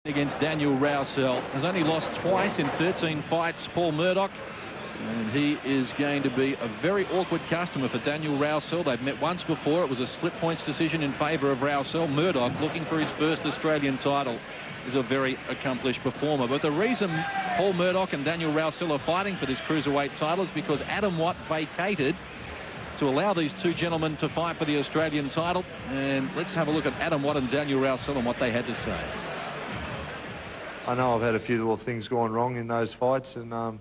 Against Daniel Rowsell. Has only lost twice in 13 fights, Paul Murdoch. And he is going to be a very awkward customer for Daniel Rowsell. They've met once before. It was a split points decision in favour of Rowsell. Murdoch, looking for his first Australian title, is a very accomplished performer. But the reason Paul Murdoch and Daniel Rowsell are fighting for this Cruiserweight title is because Adam Watt vacated to allow these two gentlemen to fight for the Australian title. And let's have a look at Adam Watt and Daniel Rowsell and what they had to say. I know I've had a few little things going wrong in those fights, and I'm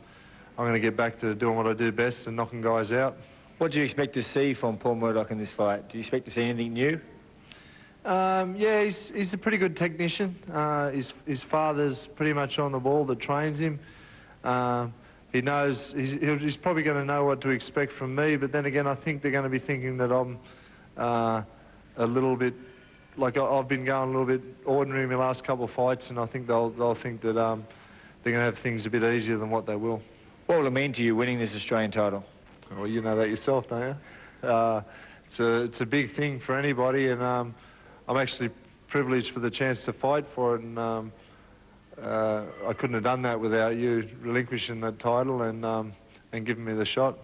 going to get back to doing what I do best and knocking guys out. What do you expect to see from Paul Murdoch in this fight? Do you expect to see anything new? Yeah, he's a pretty good technician. His father's pretty much on the ball that trains him. He knows, he's probably going to know what to expect from me, but then again, I think they're going to be thinking that I'm a little bit, like I've been going a little bit ordinary in my last couple of fights, and I think they'll think that they're going to have things a bit easier than what they will. What will it mean to you winning this Australian title? Well, you know that yourself, don't you? It's a big thing for anybody, and I'm actually privileged for the chance to fight for it, and I couldn't have done that without you relinquishing that title and giving me the shot.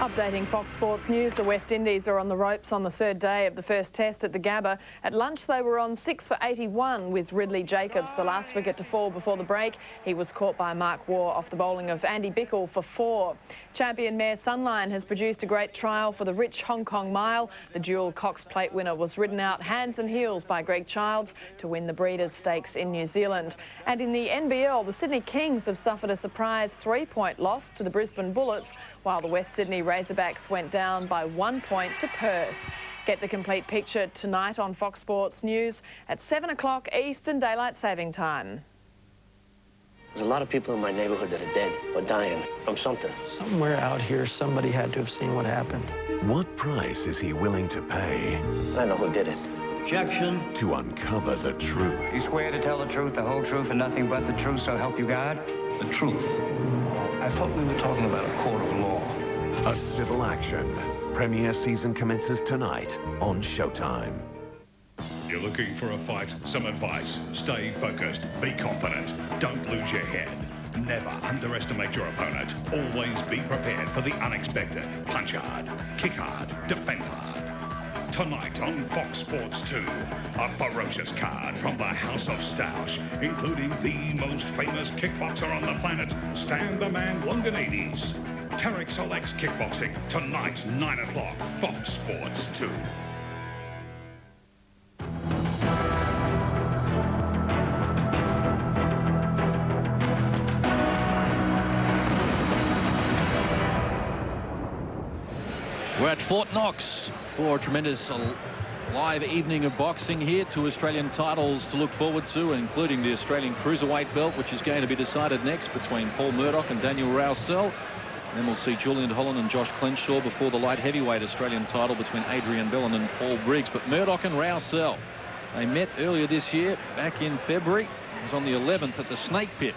Updating Fox Sports News, the West Indies are on the ropes on the third day of the first test at the Gabba. At lunch they were on 6 for 81 with Ridley Jacobs, the last wicket to fall before the break. He was caught by Mark Waugh off the bowling of Andy Bickle for 4. Champion mare Sunline has produced a great trial for the rich Hong Kong Mile. The dual Cox Plate winner was ridden out hands and heels by Greg Childs to win the Breeders' Stakes in New Zealand. And in the NBL, the Sydney Kings have suffered a surprise 3-point loss to the Brisbane Bullets, while the West Sydney Razorbacks went down by 1 point to Perth. Get the complete picture tonight on Fox Sports News at 7 o'clock Eastern Daylight Saving Time. There's a lot of people in my neighborhood that are dead or dying from something. Somewhere out here, somebody had to have seen what happened. What price is he willing to pay? I know who did it. Objection. To uncover the truth. You swear to tell the truth, the whole truth, and nothing but the truth, so help you God? The truth. I thought we were talking about a court of law. A civil action. Premiere season commences tonight on Showtime. You're looking for a fight? Some advice. Stay focused. Be confident. Don't lose your head. Never underestimate your opponent. Always be prepared for the unexpected. Punch hard. Kick hard. Defend hard. Tonight on Fox Sports 2, a ferocious card from the House of Stausch, including the most famous kickboxer on the planet, Stan the Man Longanides. Tarek selects kickboxing tonight, 9 o'clock, Fox Sports 2. We're at Fort Knox for a tremendous live evening of boxing here. 2 Australian titles to look forward to, including the Australian Cruiserweight belt, which is going to be decided next between Paul Murdoch and Daniel Rowsell. And then we'll see Julian Holland and Josh Crenshaw before the light heavyweight Australian title between Adrian Bellin and Paul Briggs. But Murdoch and Rowsell, they met earlier this year, back in February. It was on the 11th at the Snake Pit.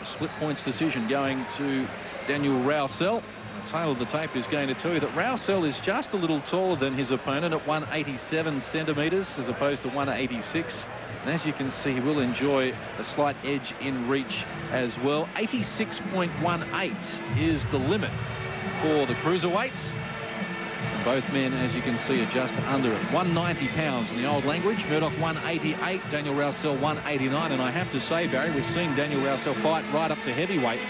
A split points decision going to Daniel Rowsell. The tail of the tape is going to tell you that Rowsell is just a little taller than his opponent at 187 centimetres as opposed to 186. And as you can see, he will enjoy a slight edge in reach as well. 86.18 is the limit for the cruiserweights. And both men, as you can see, are just under it. 190 pounds in the old language. Murdoch 188, Daniel Rowsell 189. And I have to say, Barry, we've seen Daniel Rowsell fight right up to heavyweight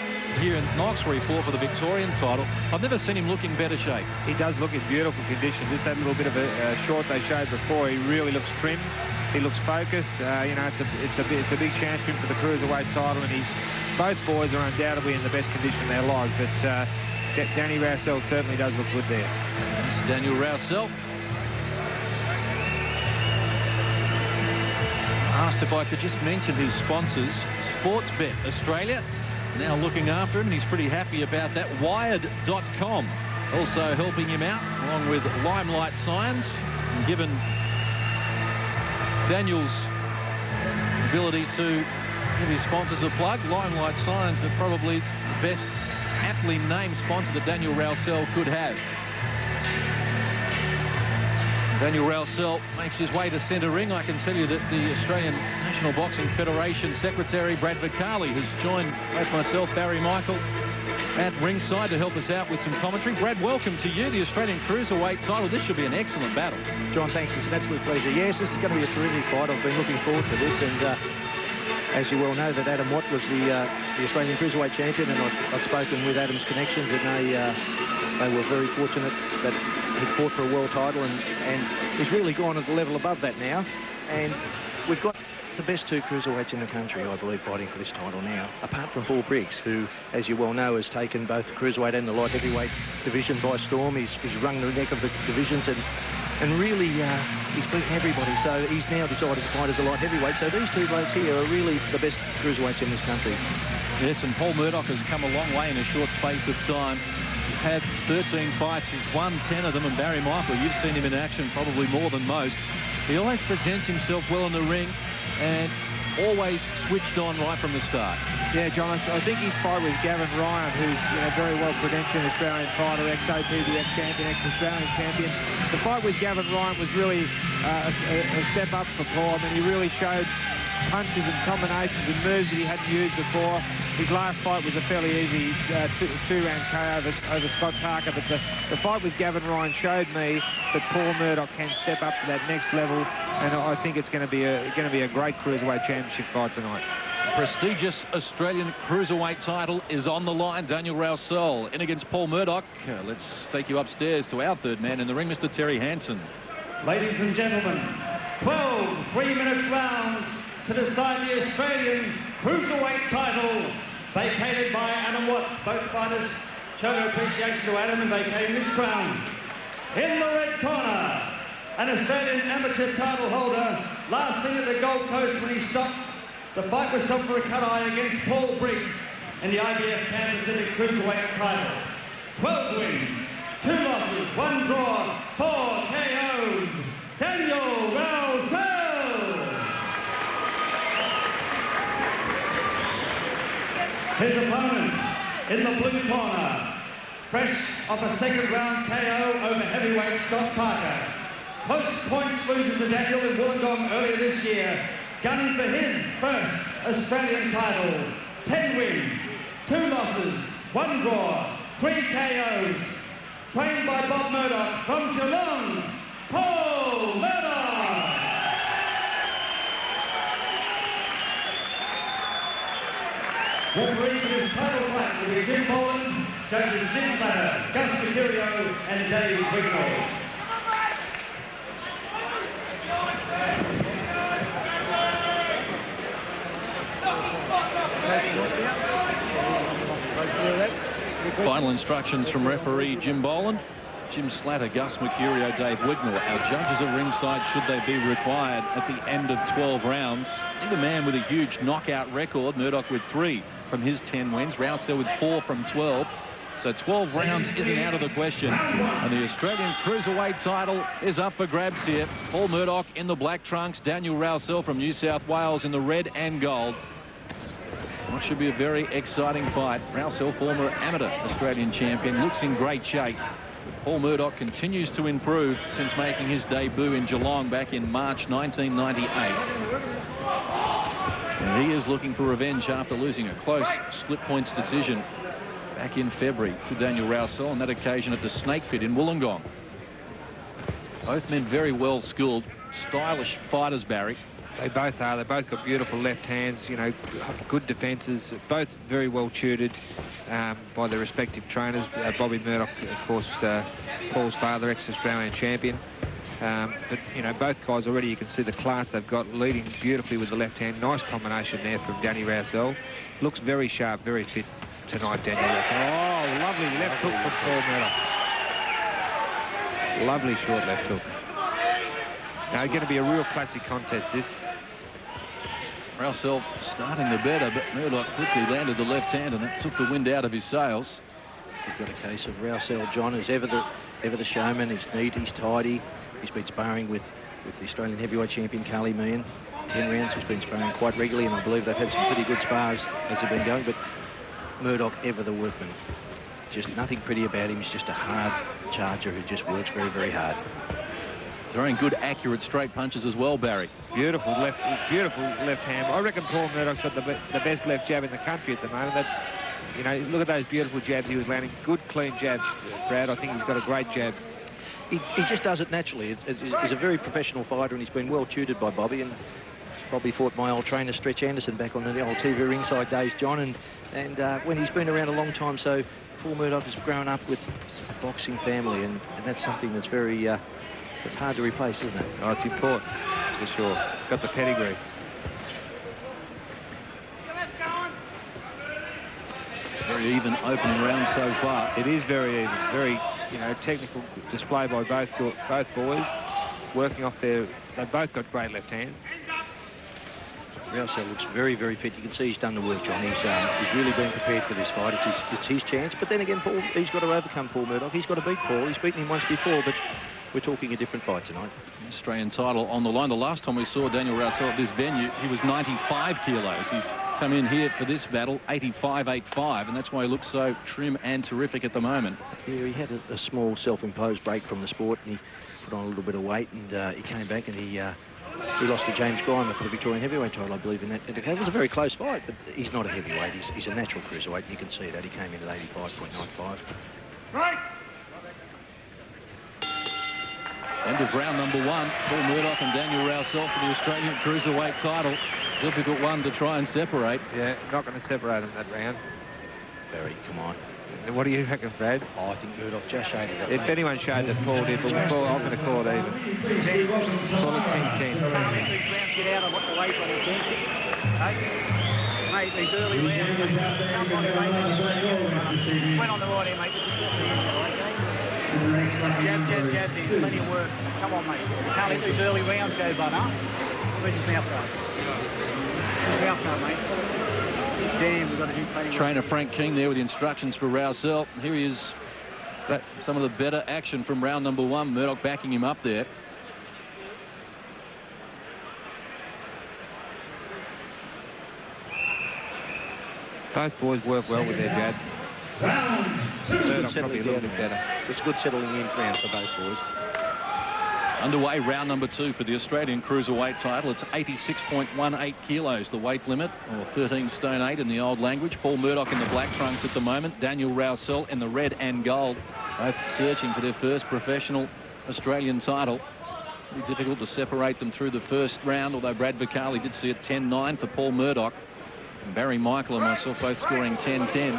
here in Knox, where he fought for the Victorian title. I've never seen him look in better shape. He does look in beautiful condition. Just that little bit of a short they showed before, he really looks trim. He looks focused. You know, it's a big chance for him for the Cruiserweight title, and both boys are undoubtedly in the best condition of their lives. But Danny Rowsell certainly does look good there. That's Daniel Rowsell. Asked if I could just mention his sponsors. Sportsbet Australia, now looking after him, and he's pretty happy about that. Wired.com also helping him out, along with Limelight Science, and given Daniel's ability to give his sponsors a plug. Limelight Signs are probably the best aptly named sponsor that Daniel Rowsell could have. Daniel Rowsell makes his way to centre ring. I can tell you that the Australian National Boxing Federation Secretary Brad Vicali has joined both myself, Barry Michael, at ringside to help us out with some commentary. Brad, welcome to you, the Australian Cruiserweight title. This should be an excellent battle. John, thanks. It's an absolute pleasure. Yes, this is going to be a terrific fight. I've been looking forward to this, and as you well know, that Adam Watt was the Australian Cruiserweight champion, and I've spoken with Adam's connections, and they were very fortunate that he fought for a world title, and he's really gone at the level above that now. And we've got the best two cruiserweights in the country, I believe, fighting for this title now, apart from Paul Briggs, who, as you well know, has taken both the cruiserweight and the light heavyweight division by storm. He's wrung the neck of the divisions and really he's beaten everybody, so he's now decided to fight as a light heavyweight. So these two blokes here are really the best cruiserweights in this country. Yes, and Paul Murdoch has come a long way in a short space of time. He's had 13 fights, he's won 10 of them, and Barry Michael, you've seen him in action probably more than most. He always presents himself well in the ring and always switched on right from the start. Yeah, John, I think his fight with Gavin Ryan, who's very well credentialed Australian fighter, ex-OPBF champion, ex-Australian champion. The fight with Gavin Ryan was really a step up for Paul. I mean, he really showed punches and combinations and moves that he hadn't used before. His last fight was a fairly easy two-round KO over Scott Parker, but the fight with Gavin Ryan showed me that Paul Murdoch can step up to that next level, and I think it's going to be a great cruiserweight championship fight tonight. Prestigious Australian Cruiserweight title is on the line. Daniel Rowsell in against Paul Murdoch. Let's take you upstairs to our third man in the ring, Mr. Terry Hansen. Ladies and gentlemen, 12 3-minute rounds to decide the Australian Cruiserweight title, vacated by Adam Watts. Both fighters show their appreciation to Adam in vacating this crown. In the red corner, an Australian amateur title holder, last seen at the Gold Coast when he stopped. The fight was stopped for a cut-eye against Paul Briggs in the IBF Pan Pacific Cruiserweight title. 12 wins, 2 losses, 1 draw, 4 KOs. Daniel Rowsell. His opponent in the blue corner, fresh off a second-round KO over heavyweight Scott Parker. Close points losing to Daniel in Wollongong earlier this year, gunning for his first Australian title. 10 wins, 2 losses, 1 draw, 3 KOs. Trained by Bob Murdoch from Geelong, Paul Murdoch. Referee for this title fight will be Jim Boland, judges Jim Slatter, Gus Mercurio, and Dave Wignall. Final instructions from referee Jim Boland, Jim Slatter, Gus Mercurio, Dave Wignall. Our judges are ringside should they be required at the end of 12 rounds. I think a man with a huge knockout record, Murdoch with 3 from his 10 wins, Rowsell with 4 from 12. So 12 rounds isn't out of the question. And the Australian Cruiserweight title is up for grabs here. Paul Murdoch in the black trunks, Daniel Rowsell from New South Wales in the red and gold. What should be a very exciting fight. Rowsell, former amateur Australian champion, looks in great shape. Paul Murdoch continues to improve since making his debut in Geelong back in March 1998. And he is looking for revenge after losing a close split points decision back in February to Daniel Rowsell on that occasion at the Snake Pit in Wollongong. Both men very well skilled, stylish fighters, Barry. They both are. They both got beautiful left hands, good defences, both very well tutored by their respective trainers. Bobby Murdoch, of course, Paul's father, ex-Australian champion. But, both guys already, you can see the class they've got, leading beautifully with the left hand. Nice combination there from Danny Rowsell. Looks very sharp, very fit tonight, Daniel Rowsell. Oh, lovely left hook from Paul Murdoch. Lovely short left hook. Now, going to be a real classic contest, this. Rowsell starting the better, but Murdoch quickly landed the left hand, and that took the wind out of his sails. We've got a case of Rowsell, John, as ever the showman. He's neat, he's tidy. He's been sparring with the Australian heavyweight champion, Carly Meehan. 10 rounds. He's been sparring quite regularly, and I believe they've had some pretty good spars as they've been going. But Murdoch, ever the workman. Just nothing pretty about him. He's just a hard charger who just works very, very hard. Throwing good, accurate straight punches as well, Barry. Beautiful left hand. I reckon Paul Murdoch's got the best left jab in the country at the moment. That, you know, look at those beautiful jabs he was landing. Good, clean jabs, Brad. I think he's got a great jab. He just does it naturally. He's a very professional fighter, and he's been well tutored by Bobby. And Bobby fought my old trainer, Stretch Anderson, back on the old TV ringside days, John. And when he's been around a long time, so Paul Murdoch has grown up with a boxing family, and that's something that's very... it's hard to replace, isn't it? Oh, it's important, for sure. Got the pedigree. Very even opening round so far. It is very even. Very, you know, technical display by both boys. Working off their... They've both got great left hands. Rowsell looks very, very fit. You can see he's done the work, John. He's really been prepared for this fight. It's his chance. But then again, Paul, he's got to overcome Paul Murdoch. He's got to beat Paul. He's beaten him once before, but we're talking a different fight tonight. Australian title on the line. The last time we saw Daniel Rowsell at this venue, he was 95 kilos. He's come in here for this battle, 85.85, and that's why he looks so trim and terrific at the moment. Yeah, he had a small self-imposed break from the sport, and he put on a little bit of weight, and he came back, and he lost to James Grimer for the Victorian heavyweight title, I believe, in that. It was a very close fight, but he's not a heavyweight. He's a natural cruiserweight. You can see that. He came in at 85.95. Right. End of round number one. Paul Murdoch and Daniel Rowsell for the Australian Cruiserweight title. Difficult one to try and separate. Yeah, not going to separate them that round. Barry, come on. And what do you reckon, Brad? Oh, I think Murdoch just shaded that. If anyone showed that Paul did, but I'm going to call it even. Call it 10-10. Get out of the way from his mate, these early rounds. Went on the right here, mate. Jab, there's plenty of work. Come on, mate. You can't let these early rounds go, bud, huh? Where's his mouth guard? His mouth guard, mate. Damn, we've got to do plenty of work. Trainer Frank King there with the instructions for Rowsell. Here he is. Some of the better action from round number one. Murdoch backing him up there. Both boys work well with their jabs. Murdoch probably a little bit better. It's good settling in round for both boys. Underway, round number two for the Australian Cruiserweight title. It's 86.18 kilos, the weight limit, or 13 stone 8 in the old language. Paul Murdoch in the black trunks at the moment. Daniel Rowsell in the red and gold, both searching for their first professional Australian title. Pretty difficult to separate them through the first round, although Brad Vicali did see it 10-9 for Paul Murdoch. And Barry Michael and myself both scoring 10-10.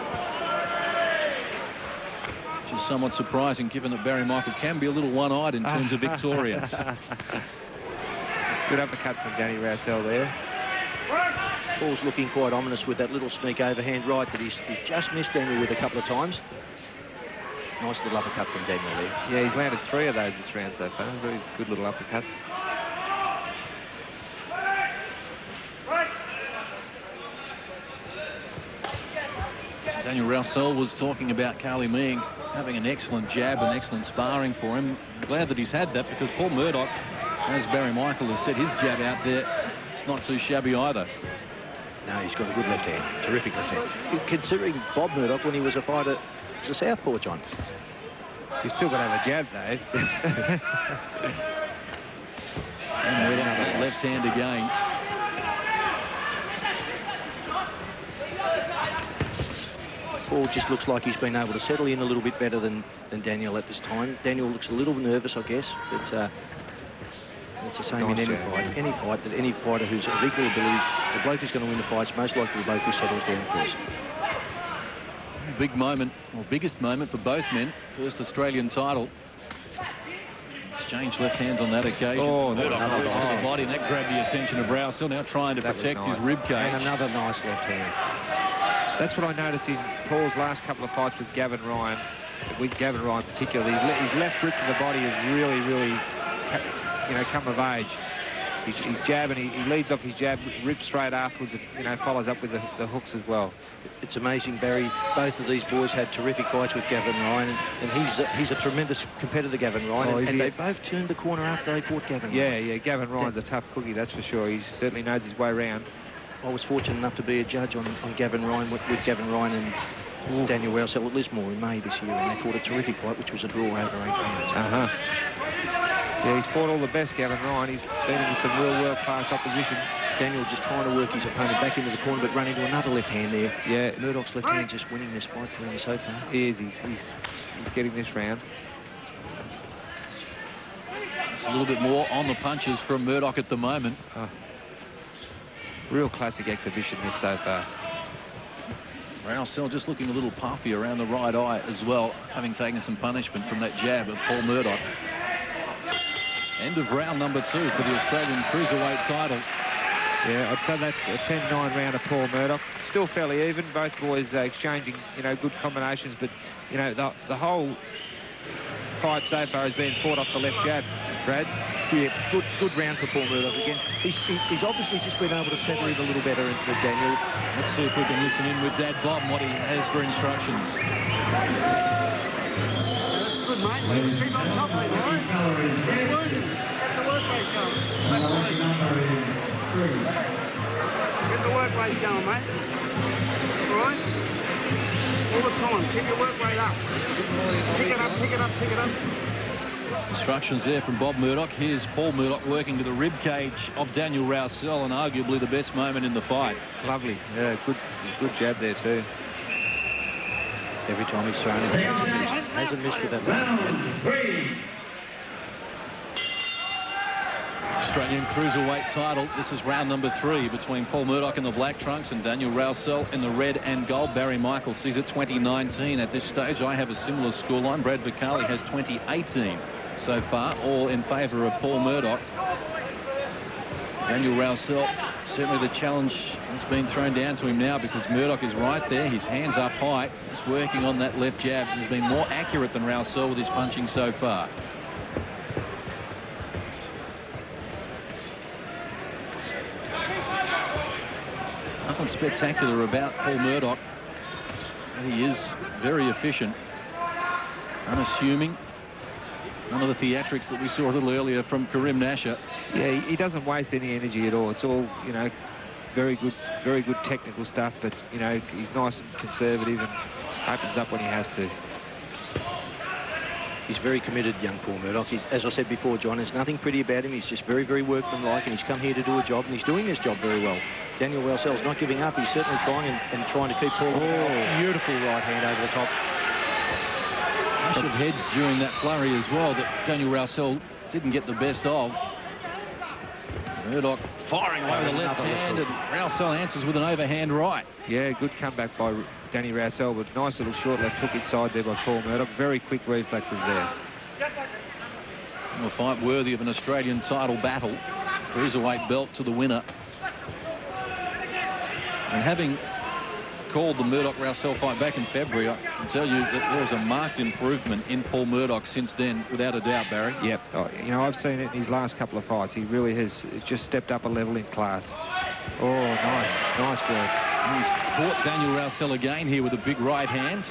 Which is somewhat surprising, given that Barry Michael can be a little one-eyed in terms of victorious. Good uppercut from Danny Rowsell there. Paul's looking quite ominous with that little sneak overhand right that he's just missed Daniel with a couple of times. Nice little uppercut from Daniel there. Yeah, he's landed 3 of those this round so far. Very good little uppercuts. Daniel Rowsell was talking about Carly Meeing having an excellent jab and excellent sparring for him. I'm glad that he's had that, because Paul Murdoch, as Barry Michael has said, his jab out there, it's not too shabby either. No, he's got a good left hand. Terrific left hand. Considering Bob Murdoch, when he was a fighter, was a southpaw, John. He's still got to have a jab, Dave. And Murdoch that left hand again. Paul just looks like he's been able to settle in a little bit better than Daniel at this time. Daniel looks a little nervous, I guess, but it's the same in any fight. Any fight, that any fighter who's of equal abilities, the bloke who's going to win the fight's most likely the bloke who settles down first. Big moment, or biggest moment for both men. First Australian title. Exchanged left hands on that occasion. Oh, Murdoch the body, and that grabbed the attention of Rowsell, now trying to protect his rib cage. And another nice left hand. That's what I noticed in Paul's last couple of fights with Gavin Ryan. With Gavin Ryan particularly, his left grip to the body has really, you know, come of age. his jab, and he leads off his jab, rips straight afterwards, and, you know, follows up with the hooks as well. It's amazing, Barry. Both of these boys had terrific fights with Gavin Ryan, and he's a tremendous competitor, Gavin Ryan, and they both turned the corner after they fought Gavin Ryan. Yeah, Gavin Ryan's a tough cookie, that's for sure. He certainly knows his way around. I was fortunate enough to be a judge on Gavin Ryan with Gavin Ryan and Daniel Rowsell at Lismore in May this year, and they fought a terrific fight, which was a draw over 8 rounds. Yeah, he's fought all the best, Gavin Ryan. He's been into some real world-class opposition. Daniel just trying to work his opponent back into the corner, but run into another left hand there. Yeah, Murdoch's left hand just winning this fight for him so far. He is. He's getting this round. It's a little bit more on the punches from Murdoch at the moment. Real classic exhibition this so far. Rowsell just looking a little puffy around the right eye as well, having taken some punishment from that jab of Paul Murdoch. End of round number 2 for the Australian Cruiserweight title. Yeah, I'd say that's a 10-9 round of Paul Murdoch. Still fairly even. Both boys exchanging, you know, good combinations, but, you know, the whole fight so far has been fought off the left jab, Brad. Yeah, good round for Paul Murdoch again. He's obviously just been able to settle in a little better into Daniel. Let's see if we can listen in with Dad Bob and what he has for instructions. That's good, mate. Keep on top, mate, all right? Keep working. Get the work rate going. Get the work rate going, mate. All right? All the time. Keep your work rate up. Pick it up, pick it up, pick it up. Instructions there from Bob Murdoch. Here's Paul Murdoch working to the rib cage of Daniel Rowsell, and arguably the best moment in the fight. Lovely. Yeah, good jab there too. Every time he's thrown it, hasn't missed with that round 3. Australian Cruiserweight title. This is round number 3 between Paul Murdoch in the black trunks and Daniel Rowsell in the red and gold. Barry Michael sees it 2019 at this stage. I have a similar scoreline. Brad Vicali has 2018 so far, all in favour of Paul Murdoch. Daniel Rowsell, certainly the challenge has been thrown down to him now because Murdoch is right there. His hands up high. He's working on that left jab. He's been more accurate than Rowsell with his punching so far. Nothing spectacular about Paul Murdoch. He is very efficient, unassuming. One of the theatrics that we saw a little earlier from Karim Nasher. Yeah, he doesn't waste any energy at all. It's all, you know, very good technical stuff, but, you know, he's nice and conservative and opens up when he has to. He's very committed, young Paul Murdoch. As I said before, John, there's nothing pretty about him. He's just very, very workmanlike, and he's come here to do a job, and he's doing this job very well. Daniel Rowsell's not giving up. He's certainly trying and trying to keep Paul. Beautiful right hand over the top. Of heads during that flurry as well that Daniel Rowsell didn't get the best of. Murdoch firing away with the left hand, and Rowsell answers with an overhand right. Yeah, good comeback by Danny Rowsell, with nice little short left hook inside there by Paul Murdoch. Very quick reflexes there. A fight worthy of an Australian title battle. Cruiserweight belt to the winner. And having called the Murdoch-Rowsell fight back in February, I can tell you that there's a marked improvement in Paul Murdoch since then, without a doubt, Barry. Yep. You know, I've seen it in his last couple of fights. He really has just stepped up a level in class. Oh, nice work. He's caught Daniel Rowsell again here with a big right hand.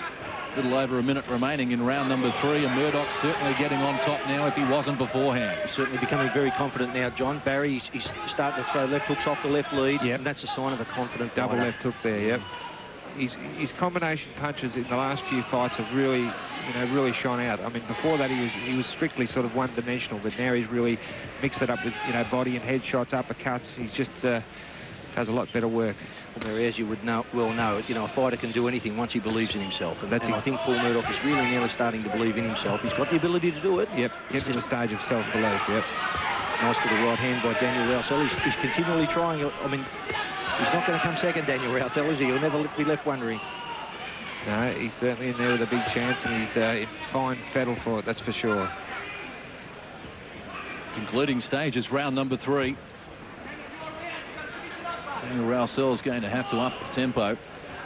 A little over a minute remaining in round number 3, and Murdoch certainly getting on top now if he wasn't beforehand. He's certainly becoming very confident now, John. Barry, he's starting to throw left hooks off the left lead, and that's a sign of a confident double fighter. left hook there, yep. His combination punches in the last few fights have really, you know, really shone out. I mean, before that he was strictly sort of one-dimensional, but now he's really mixed it up with, you know, body and head shots, uppercuts. He's just does a lot better work. Well, Mary, as you would well know, you know, a fighter can do anything once he believes in himself, and I think Paul Murdoch is really now starting to believe in himself. He's got the ability to do it. Yep, get to the stage of self-belief. Yep. Nice little right hand by Daniel Rowsell. He's continually trying. I mean, he's not going to come second, Daniel Rowsell, is he? He'll never be left wondering. No, he's certainly in there with a big chance, and he's in fine fettle for it, that's for sure. Concluding stage is round number 3. Daniel Rowsell is going to have to up the tempo,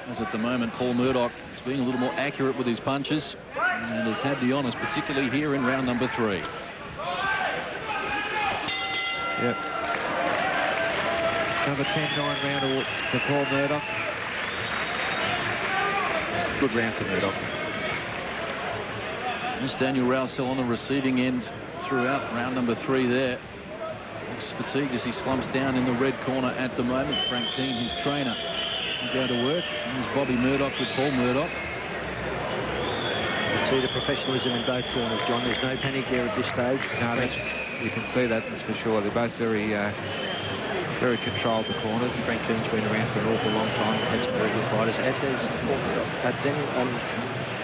as at the moment Paul Murdoch is being a little more accurate with his punches and has had the honours, particularly here in round number 3. Yep. Another 10-9 round for Paul Murdoch. Good round for Murdoch. There's Daniel Rowsell on the receiving end throughout round number 3 there. Looks fatigued as he slumps down in the red corner at the moment. Frank Keane, his trainer, will go to work. Here's Bobby Murdoch with Paul Murdoch. You can see the professionalism in both corners, John. There's no panic there at this stage. No, you can see that, that's for sure. They're both very controlled, the corners. Frank Keane's been around for an awful long time. Had some very good fighters, as has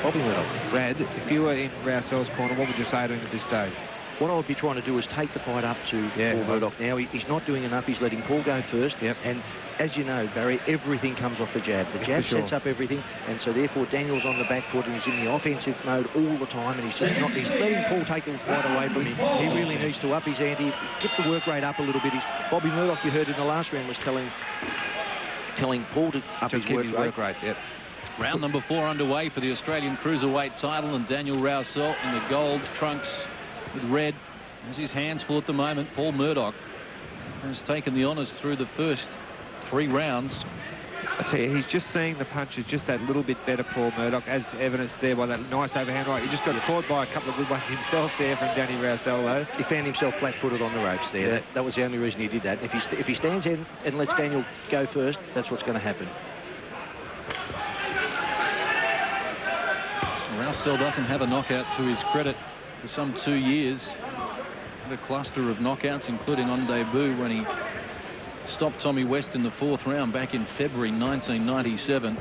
Bobby Murdoch. Brad, if you were in Rowsell's corner, what would you say to him at this stage? What I would be trying to do is take the fight up to Paul Murdoch. Now, he's not doing enough. He's letting Paul go first. Yep. And as you know, Barry, everything comes off the jab. The jab sets up everything. And so, therefore, Daniel's on the back foot and he's in the offensive mode all the time. And he's just not... He's letting Paul take the fight away from him. He really needs to up his ante, get the work rate up a little bit. Bobby Murdoch, you heard in the last round, was telling Paul to up his work rate. Yep. Round number 4 underway for the Australian Cruiserweight title, and Daniel Rowsell in the gold trunks with red. Has his hands full at the moment. Paul Murdoch has taken the honours through the first 3 rounds. I tell you, he's just seeing the punches just that little bit better, Paul Murdoch, as evidenced there by that nice overhand right. He just got caught by a couple of good ones himself there from Danny Rowsell, though. He found himself flat-footed on the ropes there. Yeah. That was the only reason he did that. If he stands in and lets Daniel go first, that's what's going to happen. Rowsell doesn't have a knockout to his credit for some 2 years. A cluster of knockouts, including on debut when he stopped Tommy West in the 4th round back in February 1997.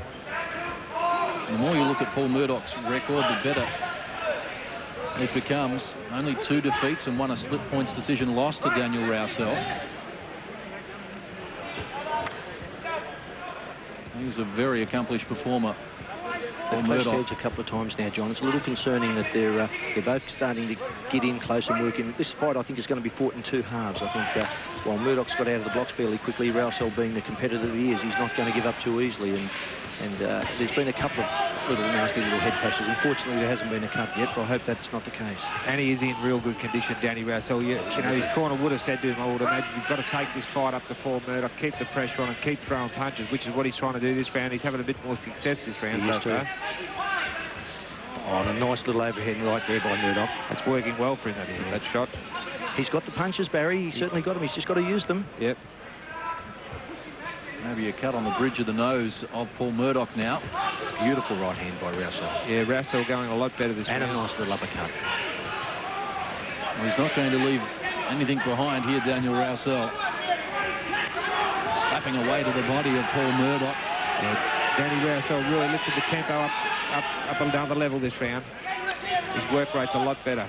And the more you look at Paul Murdoch's record, the better it becomes. Only 2 defeats and 1 a split points decision loss to Daniel Rowsell. He's a very accomplished performer. They've closed heads a couple of times now, John. It's a little concerning that they're both starting to get in close and work in. This fight, I think, is going to be fought in 2 halves. I think while Murdoch's got out of the blocks fairly quickly, Rowsell, being the competitor that he is, he's not going to give up too easily. And there's been a couple of nasty little head clashes. Unfortunately, there hasn't been a cut yet, but I hope that's not the case. And he is in real good condition, Danny Rowsell. You know, his corner would have said to him, I would imagine, you've got to take this fight up to Paul Murdoch, keep the pressure on him, keep throwing punches, which is what he's trying to do this round. He's having a bit more success this round so far. Oh, and a nice little overhead right there by Murdoch. That's working well for him, that shot. He's got the punches, Barry. He's certainly got them. He's just got to use them. Yep. Maybe a cut on the bridge of the nose of Paul Murdoch now. Beautiful right hand by Rowsell. Yeah, Rowsell going a lot better this round. And a nice little uppercut. Well, he's not going to leave anything behind here, Daniel Rowsell. Slapping away to the body of Paul Murdoch. Yeah, Danny Rowsell really lifted the tempo up another level this round. His work rate's a lot better.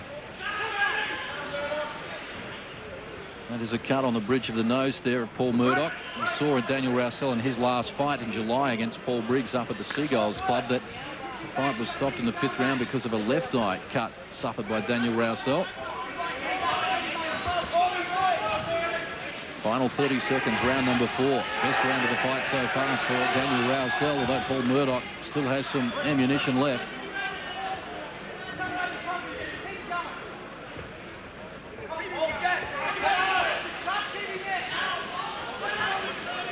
That is a cut on the bridge of the nose there of Paul Murdoch. We saw Daniel Rowsell in his last fight in July against Paul Briggs up at the Seagulls Club that the fight was stopped in the 5th round because of a left eye cut suffered by Daniel Rowsell. Final 30 seconds, round number 4. Best round of the fight so far for Daniel Rowsell, although Paul Murdoch still has some ammunition left.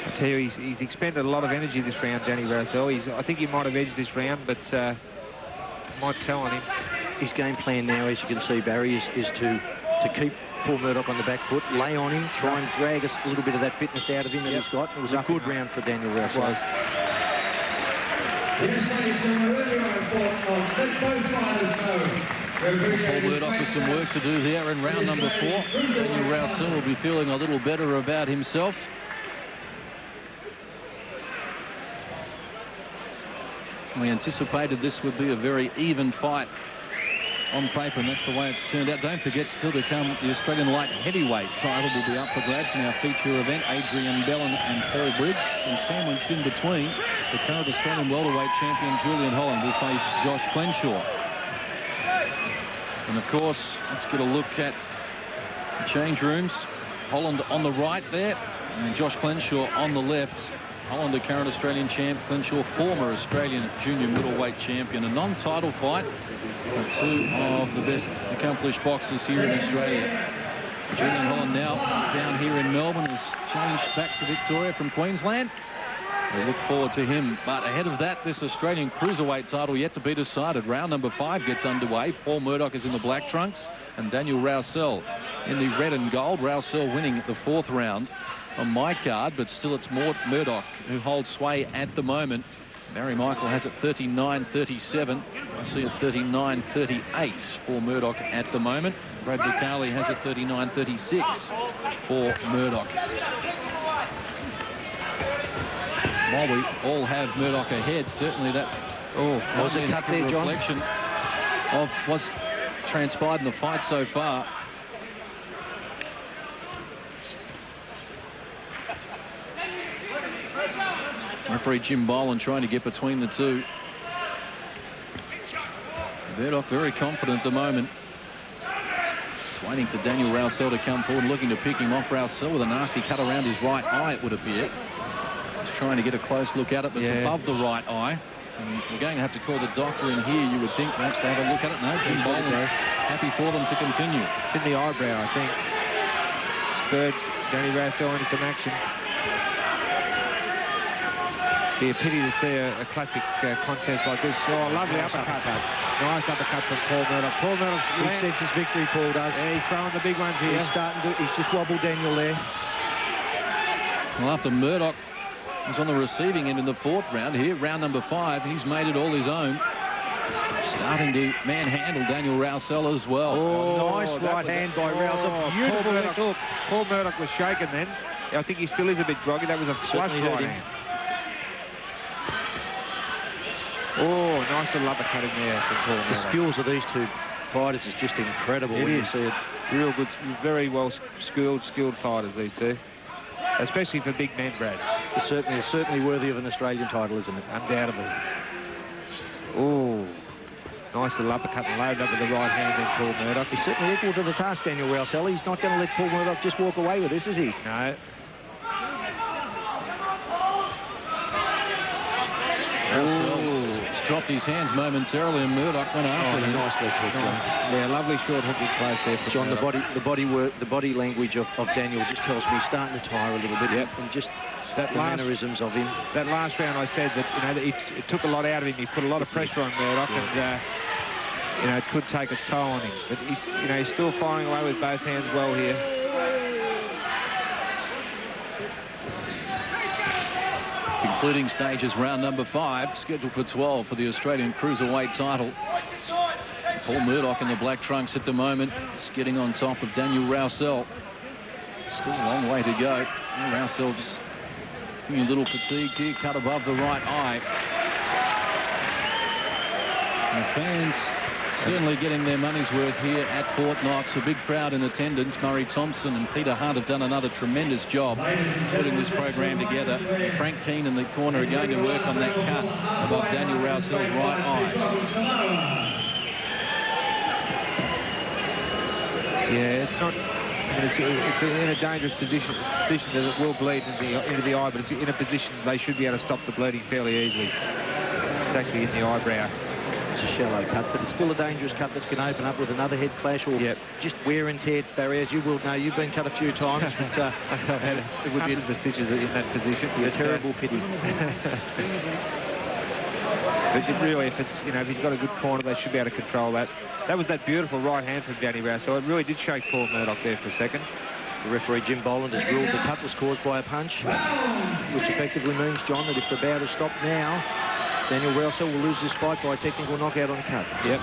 I tell you, he's expended a lot of energy this round, Danny Rowsell. I think he might have edged this round, but might tell on him. His game plan now, as you can see, Barry, is to keep Paul Murdoch on the back foot, lay on him, try and drag a little bit of that fitness out of him that he's got. It was a good round for Daniel Rowsell. Paul Murdoch with some work to do there in round number 4. Daniel Rowsell will be feeling a little better about himself. We anticipated this would be a very even fight on paper, and that's the way it's turned out. Don't forget, still to come, the Australian light heavyweight title will be up for grabs in our feature event. Adrian Bellin and Paul Briggs, and sandwiched in between, the current Australian welterweight champion Julian Holland will face Josh Clenshaw. And of course, let's get a look at the change rooms. Holland on the right there, and Josh Clenshaw on the left. Holland, the current Australian champ, Clenshaw, former Australian junior middleweight champion. A non-title fight for 2 of the best accomplished boxers here in Australia. Julian Holland now down here in Melbourne has changed back to Victoria from Queensland. We look forward to him. But ahead of that, this Australian Cruiserweight title yet to be decided. Round number 5 gets underway. Paul Murdoch is in the black trunks and Daniel Rowsell in the red and gold. Rowsell winning the 4th round on my card, but still it's Murdoch who holds sway at the moment. Barry Michael has it 39-37. I see it 39-38 for Murdoch at the moment. Brad Vicali has it 39-36 for Murdoch. While we all have Murdoch ahead, certainly that was a cut there, John. Reflection of what's transpired in the fight so far. Referee Jim Boland trying to get between the two. Murdoch very confident at the moment. Just waiting for Daniel Rowsell to come forward, looking to pick him off. Rowsell with a nasty cut around his right eye, it would appear. Just trying to get a close look at it, but it's above the right eye. And we're going to have to call the doctor in here, you would think, perhaps to have a look at it. No, Jim Boland's happy for them to continue. It's in the eyebrow, I think. Spurred Danny Rowsell into some action. Be a pity to see a classic contest like this. Oh, lovely uppercut. Nice uppercut from Paul Murdoch. Paul Murdoch's He senses victory, Paul does. Yeah, he's throwing the big ones here. He's just wobbled Daniel there. Well, after Murdoch was on the receiving end in the 4th round, here, round number 5, he's made it all his own. Starting to manhandle Daniel Rowsell as well. Oh, nice right hand by Rowsell. Beautiful hook. Paul Murdoch was shaken then. I think he still is a bit groggy. That was a flush right hand. Oh, nice little uppercut in there from Paul Murdoch. The skills of these two fighters is just incredible. It when is. You see it. Real good, very well skilled fighters, these two. Especially for big men, Brad. It's certainly worthy of an Australian title, isn't it? Undoubtedly. Oh, nice little uppercut and loaded up with the right hand in Paul Murdoch. He's certainly equal to the task, Daniel Rowsell. He's not going to let Paul Murdoch just walk away with this, is he? No. Rowsell dropped his hands momentarily and Murdoch went after him. Nice left hook, John. Yeah, lovely short hook in place there for John, Murdoch. the body language of Daniel just tells me he's starting to tire a little bit. Yep. And just that the mannerisms of him. That last round, I said that it took a lot out of him. He put a lot of pressure on Murdoch, and it could take its toll on him. But he's still firing away with both hands well here. Concluding stages, round number 5, scheduled for 12 for the Australian Cruiserweight title. Paul Murdoch in the black trunks at the moment, just getting on top of Daniel Rowsell. Still a long way to go. Rowsell just feeling a little fatigued here, cut above the right eye. And the fans certainly getting their money's worth here at Fort Knox. A big crowd in attendance. Murray Thomson and Peter Hunt have done another tremendous job putting this program together. And Frank Keane in the corner are going to work on that cut above Daniel Rowsell's right eye. Yeah, it's not. It's in a dangerous position that it will bleed into the eye, but it's in a position they should be able to stop the bleeding fairly easily. It's actually in the eyebrow. It's a shallow cut, but it's still a dangerous cut that's going to open up with another head clash or just wear and tear barriers. You will know, you've been cut a few times, but it would be hundreds of stitches in that position. A terrible pity. But really, if he's got a good corner, they should be able to control that. That was that beautiful right hand from Danny Rowsell. It really did shake Paul Murdoch there for a second. The referee Jim Boland has ruled the cut was caused by a punch, which effectively means, John, that if the bout is stopped now, Daniel Rowsell will lose this fight by a technical knockout on a cut. Yep.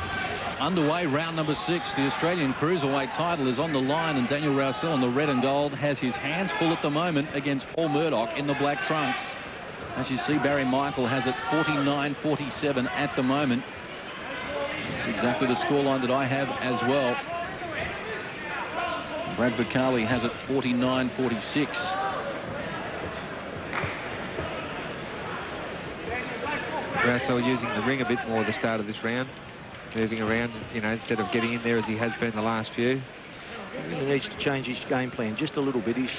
Underway, round number 6. The Australian Cruiserweight title is on the line, and Daniel Rowsell in the red and gold has his hands full at the moment against Paul Murdoch in the black trunks. As you see, Barry Michael has it 49-47 at the moment. It's exactly the scoreline that I have as well. Brad Vicali has it 49-46. Rowsell using the ring a bit more at the start of this round, moving around, instead of getting in there as he has been the last few. He needs to change his game plan just a little bit. He's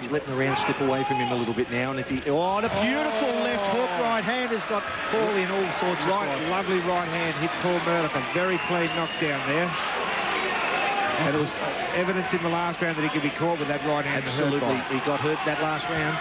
letting the round slip away from him a little bit now, and if he... Oh, the beautiful left hook right hand has got Paul in all sorts of spots. Lovely right hand hit Paul Murdoch. A very clean knockdown there. And it was evidence in the last round that he could be caught with that right hand. Absolutely, he got hurt that last round.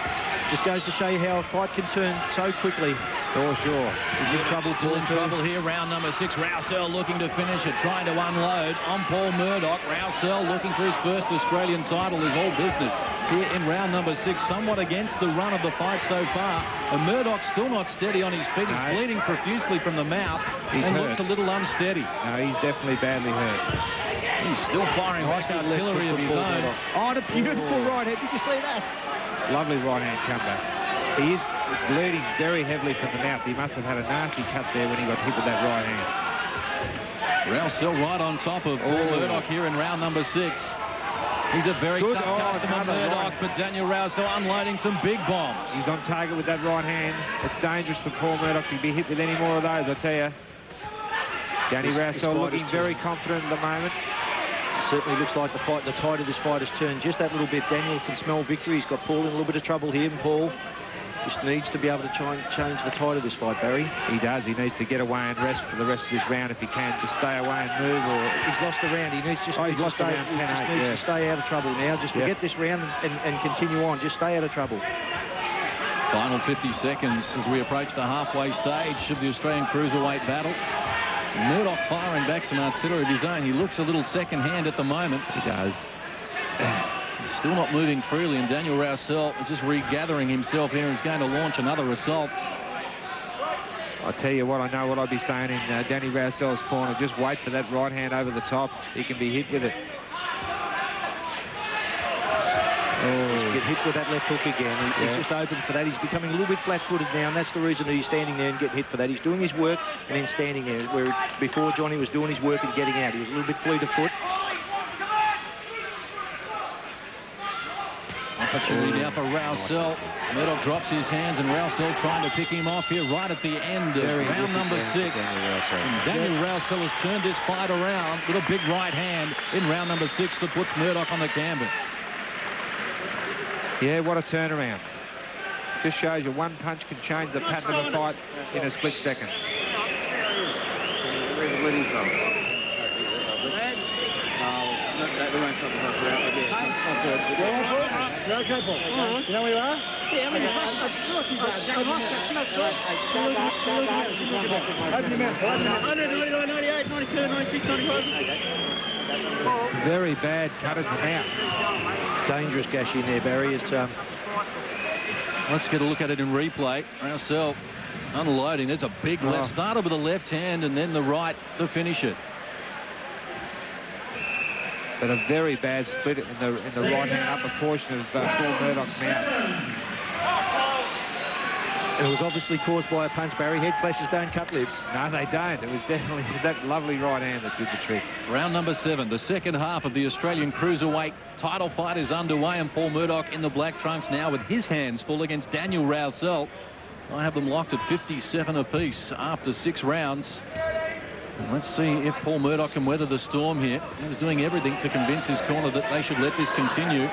Just goes to show you how a fight can turn so quickly. For sure. He's in trouble. Still in trouble here. Round number 6. Rowsell looking to finish it, trying to unload on Paul Murdoch. Rowsell looking for his first Australian title is all business here in round number 6. Somewhat against the run of the fight so far. And Murdoch still not steady on his feet. He's bleeding profusely from the mouth and looks a little unsteady. No, he's definitely badly hurt. He's still firing back artillery of his own. Oh, and a beautiful right hand. Did you see that? Lovely right hand comeback. He is bleeding very heavily from the mouth. He must have had a nasty cut there when he got hit with that right hand. Rowsell right on top of Paul Murdoch here in round number 6. He's a very tough customer, Murdoch, but Daniel Rowsell unloading some big bombs. He's on target with that right hand. It's dangerous for Paul Murdoch to be hit with any more of those, I tell you. Danny Rowsell looking very confident at the moment. Certainly looks like the tide of this fight has turned just that little bit. Daniel can smell victory. He's got Paul in a little bit of trouble here, and Paul just needs to be able to try and change the tide of this fight, Barry. He does. He needs to get away and rest for the rest of this round if he can. Just stay away and move. Or he's lost the round. He needs just he's lost the round 10-8. He needs to stay out of trouble now. Just forget this round and continue on. Just stay out of trouble. Final 50 seconds as we approach the halfway stage of the Australian Cruiserweight battle. Murdoch firing back some artillery of his own. He looks a little second hand at the moment. He does. He's still not moving freely, and Daniel Rowsell is just regathering himself here and is going to launch another assault. I'll tell you what, I know what I'd be saying in Danny Rowsell's corner. Just wait for that right hand over the top. He can be hit with it. Get hit with that left hook again. He's just open for that. He's becoming a little bit flat-footed now, and that's the reason that he's standing there and getting hit for that. He's doing his work and then standing there, where before Johnny was doing his work and getting out. He was a little bit fleet of foot. Opportunity now for Rowsell. Murdoch drops his hands, and Rowsell trying to pick him off here right at the end of round number 6. And Daniel Rowsell has turned this fight around with a big right hand in round number 6 that puts Murdoch on the canvas. Yeah, what a turnaround. Just shows you one punch can change the pattern of a fight in a split second. Where's the bleeding from? You know where you are? Yeah, I'm not too bad. Open your mouth. 98, 92, 96, 95. Very bad cut in the mouth. Dangerous gash in there, Barry. It's let's get a look at it in replay. Rowsell unloading. There's a big left. Started with the left hand and then the right to finish it. But a very bad split in the right hand upper portion of Paul Murdoch's mouth. It was obviously caused by a punch, Barry. Head clashes don't cut lips. No, they don't. It was definitely that lovely right hand that did the trick. Round number 7, the second half of the Australian Cruiserweight title fight is underway, and Paul Murdoch in the black trunks now with his hands full against Daniel Rowsell. I have them locked at 57 apiece after 6 rounds. And let's see if Paul Murdoch can weather the storm here. He was doing everything to convince his corner that they should let this continue.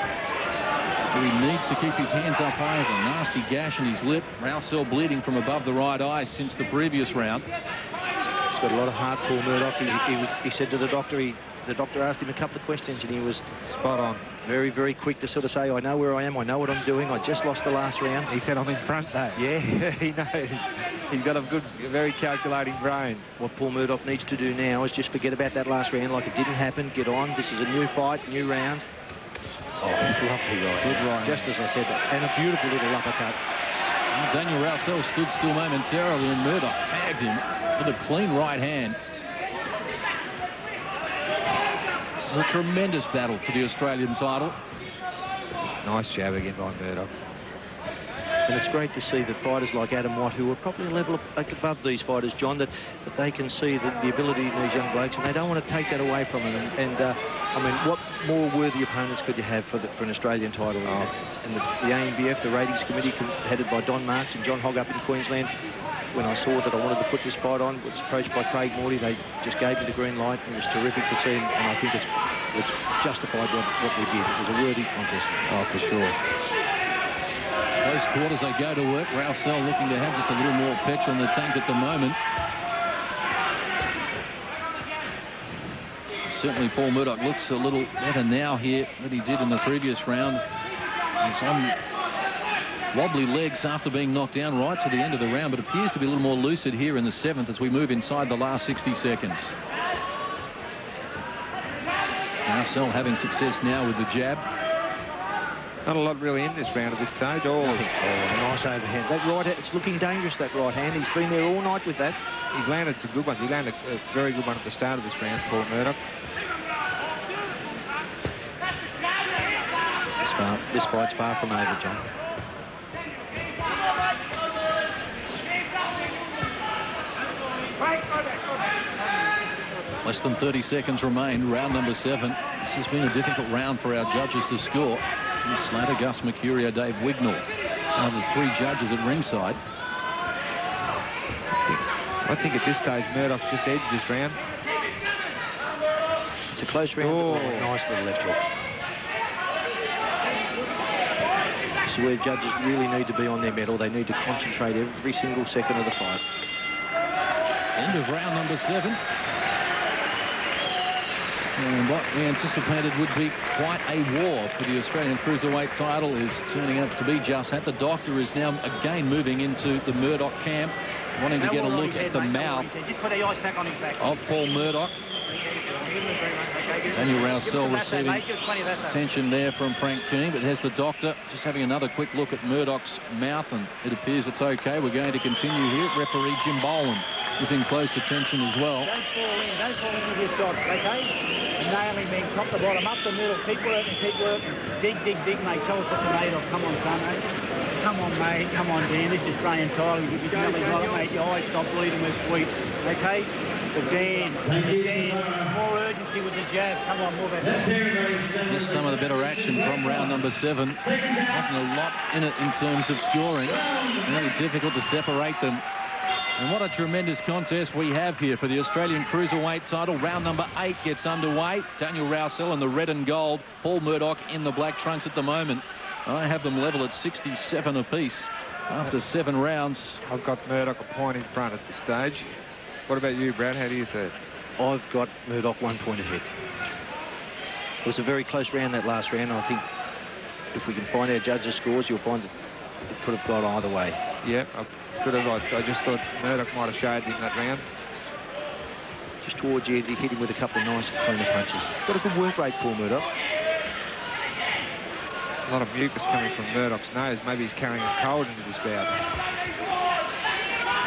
He needs to keep his hands up high. As a nasty gash in his lip. Rowsell bleeding from above the right eye since the previous round. He's got a lot of heart, Paul Murdoch. He said to the doctor, the doctor asked him a couple of questions, and he was spot on. Very, very quick to sort of say, I know where I am, I know what I'm doing, I just lost the last round. He said, I'm in front, though. Yeah. He knows. He's got a good, very calculating brain. What Paul Murdoch needs to do now is just forget about that last round like it didn't happen. Get on. This is a new fight, new round. Oh, lovely right. Good right. Just as I said, and a beautiful little uppercut. Daniel Rowsell stood still momentarily, and Murdoch tagged him with a clean right hand. This is a tremendous battle for the Australian title. Nice jab again by Murdoch. And it's great to see that fighters like Adam Watt, who are probably a level above these fighters, John, that they can see the ability in these young blokes, and they don't want to take that away from them. And I mean, what more worthy opponents could you have for an Australian title? And the ANBF, the ratings committee, headed by Don Marks and John Hogg up in Queensland, when I saw that I wanted to put this fight on, was approached by Craig Morty. They just gave me the green light. It was terrific to see, and I think it's justified what we did. It was a worthy contest. Oh, for sure. Close quarters, they go to work. Rowsell looking to have just a little more petrol in the tank at the moment. certainly Paul Murdoch looks a little better now here than he did in the previous round. He's on wobbly legs after being knocked down right to the end of the round, but appears to be a little more lucid here in the 7th as we move inside the last 60 seconds. Rowsell having success now with the jab. Not a lot really in this round at this stage. Oh, nice overhand. That right, it's looking dangerous, that right hand. He's been there all night with that. He's landed some good ones. He landed a very good one at the start of this round, Paul Murdoch. This fight's far from over, John. Less than 30 seconds remain, round number 7. This has been a difficult round for our judges to score. Jim Slater, Gus Mercurio, Dave Wignall are the 3 judges at ringside. I think at this stage Murdoch's just edged this round. It's a close round. Oh, nice little left hook. This is where judges really need to be on their mettle. They need to concentrate every single second of the fight. End of round number 7. And what we anticipated would be quite a war for the Australian Cruiserweight title is turning out to be just that. The doctor is now again moving into the Murdoch camp, wanting to get a look at the mouth of Paul Murdoch. Daniel Rowsell receiving attention there from Frank Keane, but there's the doctor just having another quick look at Murdoch's mouth, and it appears it's okay. We're going to continue here. Referee Jim Boland is in close attention as well. Don't fall in with your shots, okay? Nailing me, top to bottom, up the middle, keep working, dig, mate, tell us what you're made of. Come on, son, mate. Come on, mate, come on, Dan, this is Australian title, you get your belly right, mate, your eyes stop bleeding, we're sweet, okay? But Dan, more urgency with the jab, come on, more better. Missed some of the better action from round number 7. Wasn't a lot in it in terms of scoring. Very difficult to separate them. And what a tremendous contest we have here for the Australian Cruiserweight title. Round number 8 gets underway. Daniel Rowsell in the red and gold. Paul Murdoch in the black trunks at the moment. I have them level at 67 apiece after 7 rounds. I've got Murdoch a point in front at this stage. What about you, Brad? How do you see it? I've got Murdoch 1 point ahead. It was a very close round, that last round. I think if we can find our judges' scores, you'll find that it could have gone either way. Yeah, I just thought Murdoch might have showed in that round. Just towards the end, he hit him with a couple of nice cleaner punches. Got a good work rate, Paul Murdoch. A lot of mucus coming from Murdoch's nose. Maybe he's carrying a cold into this bout.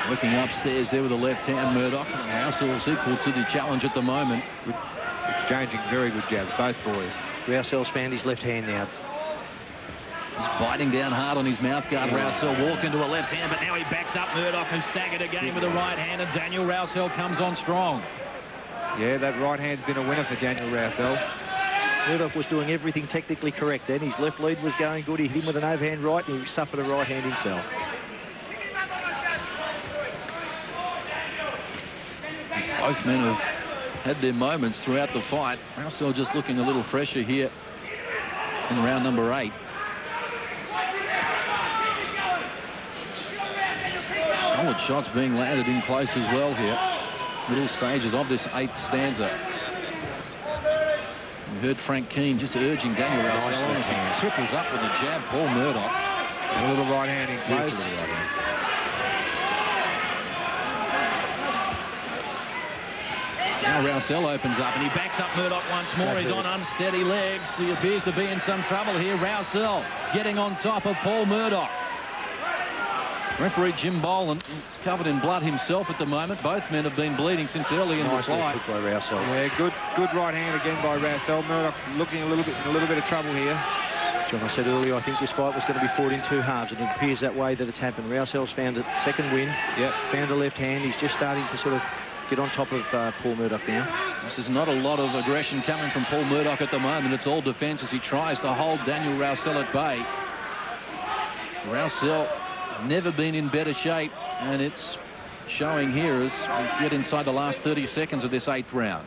Working upstairs there with the left hand, Murdoch. And Rowsell's equal to the challenge at the moment. Exchanging very good jabs, both boys. Rowsell's found his left hand now. He's biting down hard on his mouth guard. Rowsell walked into a left hand, but now he backs up Murdoch, who staggered again with a right hand, and Daniel Rowsell comes on strong. Yeah, that right hand's been a winner for Daniel Rowsell. Murdoch was doing everything technically correct then. His left lead was going good. He hit him with an overhand right, and he suffered a right hand himself. Both men have had their moments throughout the fight. Rowsell just looking a little fresher here in round number 8. Solid shots being landed in close as well here. Middle stages of this 8th stanza. We heard Frank Keane just urging Daniel Rowsell on as he triples up with a jab. Paul Murdoch. A little right hand in close. Now Rowsell opens up and he backs up Murdoch once more. He's on unsteady legs. He appears to be in some trouble here. Rowsell getting on top of Paul Murdoch. Referee Jim Boland is covered in blood himself at the moment. Both men have been bleeding since early in the fight. By Rowsell. Yeah, good right hand again by Rowsell. Murdoch looking in a little bit of trouble here. John, I said earlier, I think this fight was going to be fought in 2 halves, and it appears that way that it's happened. Rowsell's found a second win. Yep. Found a left hand. He's just starting to sort of get on top of Paul Murdoch now. This is not a lot of aggression coming from Paul Murdoch at the moment. It's all defence as he tries to hold Daniel Rowsell at bay. Rowsell never been in better shape, and it's showing here as we get inside the last 30 seconds of this 8th round.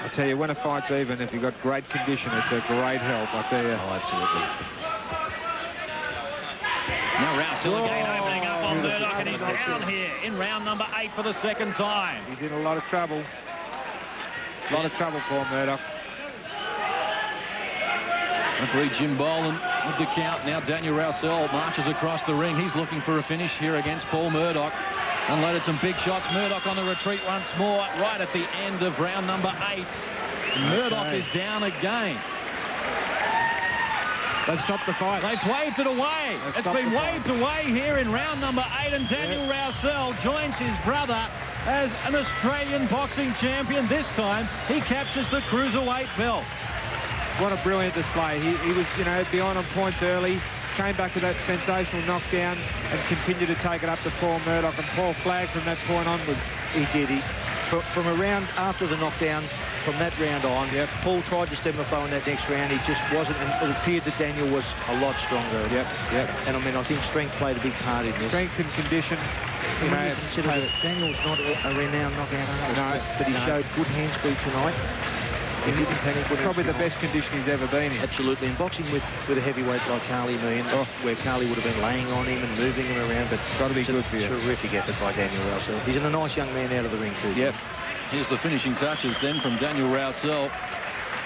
I tell you, when a fight's even, if you've got great condition, it's a great help, I tell you. Oh, absolutely. Now Rowsell again opening up on Murdoch, and he's down here in round number 8 for the second time. He's in a lot of trouble. A lot of trouble for Murdoch. Referee Jim Boland with the count. Now Daniel Rowsell marches across the ring. He's looking for a finish here against Paul Murdoch. Unloaded some big shots. Murdoch on the retreat once more, right at the end of round number 8. Murdoch is down again. They've stopped the fight. They've waved it away. It's been waved away here in round number 8, and Daniel Rowsell joins his brother as an Australian boxing champion. This time, he captures the Cruiserweight belt. What a brilliant display. He was, you know, behind on points early, came back with that sensational knockdown and continued to take it up to Paul Murdoch, and Paul flagged from that point onwards. He did. From around after the knockdown, from that round on, Paul tried to stem the flow in that next round. He just wasn't, and it appeared that Daniel was a lot stronger. And I mean, I think strength played a big part in this. Strength and condition. You know, consider that Daniel's not a renowned knockout artist, but he showed good hand speed tonight. He didn't panic. Probably the best condition he's ever been in. Absolutely. And boxing with a heavyweight like Carly Meehan, where Carly would have been laying on him and moving him around, but got to be good for you. Terrific effort by Daniel Rowsell. He's a nice young man out of the ring too. Yep. Here's the finishing touches then from Daniel Rowsell.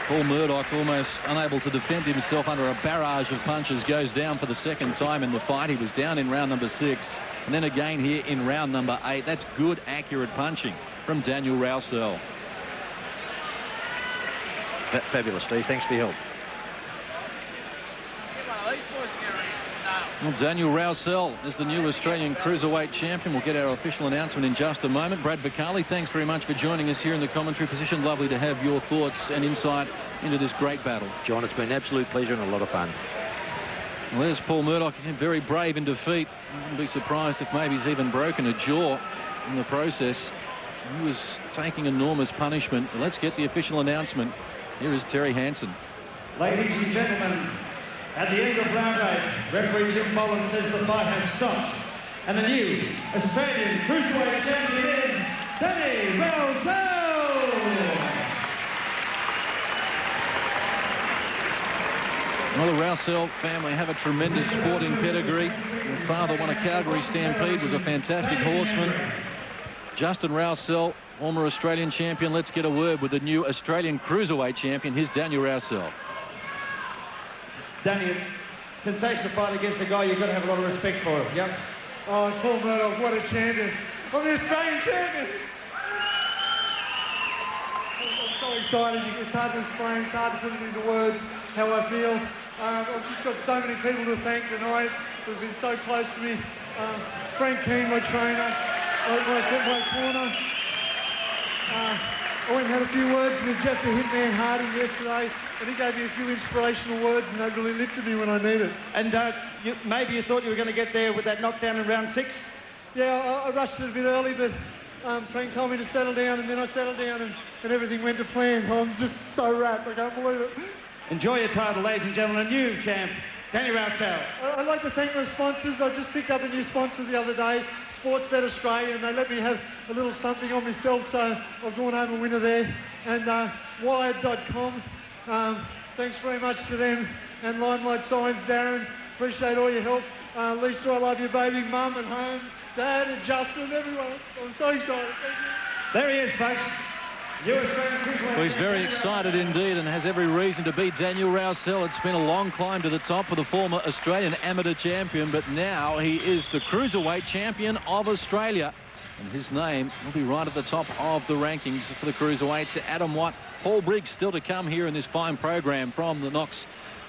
Paul Murdoch, almost unable to defend himself under a barrage of punches, goes down for the second time in the fight. He was down in round number 6, and then again here in round number 8. That's good, accurate punching from Daniel Rowsell. Fabulous, Steve. Thanks for your help. Well, Daniel Rowsell is the new Australian Cruiserweight champion. We'll get our official announcement in just a moment. Brad Vicali, thanks very much for joining us here in the commentary position. Lovely to have your thoughts and insight into this great battle. John, it's been an absolute pleasure and a lot of fun. Well, there's Paul Murdoch, very brave in defeat. I wouldn't be surprised if maybe he's even broken a jaw in the process. He was taking enormous punishment. But let's get the official announcement. Here is Terry Hansen. Ladies and gentlemen, at the end of round 8, referee Jim Boland says the fight has stopped. And the new Australian Cruiserweight champion is Daniel Rowsell. Well, the Rowsell family have a tremendous sporting pedigree. Their father won a Calgary Stampede, was a fantastic horseman. Justin Rowsell, former Australian champion. Let's get a word with the new Australian Cruiserweight champion. Here's Daniel Rowsell. Daniel, sensational fight against a guy you've got to have a lot of respect for. Yep. Oh, Paul Murdoch, what a champion. I'm the Australian champion. I'm so excited. It's hard to explain. It's hard to put it into words how I feel. I've just got so many people to thank tonight who've been so close to me. Frank Keane, my trainer, my corner. I went and had a few words with Jeff the Hitman Hardy yesterday, and he gave me a few inspirational words, and they really lifted me when I needed. And maybe you thought you were going to get there with that knockdown in round 6? Yeah, I rushed it a bit early, but Frank told me to settle down, and then I settled down, and everything went to plan. I'm just so wrapped, I can't believe it. Enjoy your title, ladies and gentlemen, a new champ, Daniel Rowsell. I'd like to thank my sponsors. I just picked up a new sponsor the other day, Sportsbet Australia, and they let me have a little something on myself, so I've gone home a winner there. And Wired.com, thanks very much to them. And Limelight Signs, Darren, appreciate all your help. Lisa, I love you, baby. Mum at home, Dad and Justin, everyone. I'm so excited. Thank you. There he is, folks. Well, he's very excited indeed and has every reason to beat Daniel Rowsell. It's been a long climb to the top for the former Australian amateur champion, but now he is the Cruiserweight champion of Australia. And his name will be right at the top of the rankings for the Cruiserweights. Adam Watt, Paul Briggs still to come here in this fine program from the Knox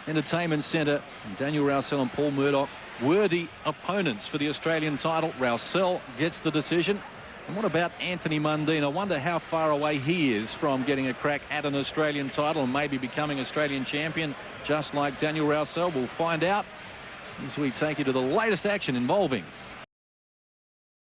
Entertainment Centre. And Daniel Rowsell and Paul Murdoch, worthy opponents for the Australian title. Rowsell gets the decision. And what about Anthony Mundine? I wonder how far away he is from getting a crack at an Australian title and maybe becoming Australian champion, just like Daniel Rowsell. We'll find out as we take you to the latest action involving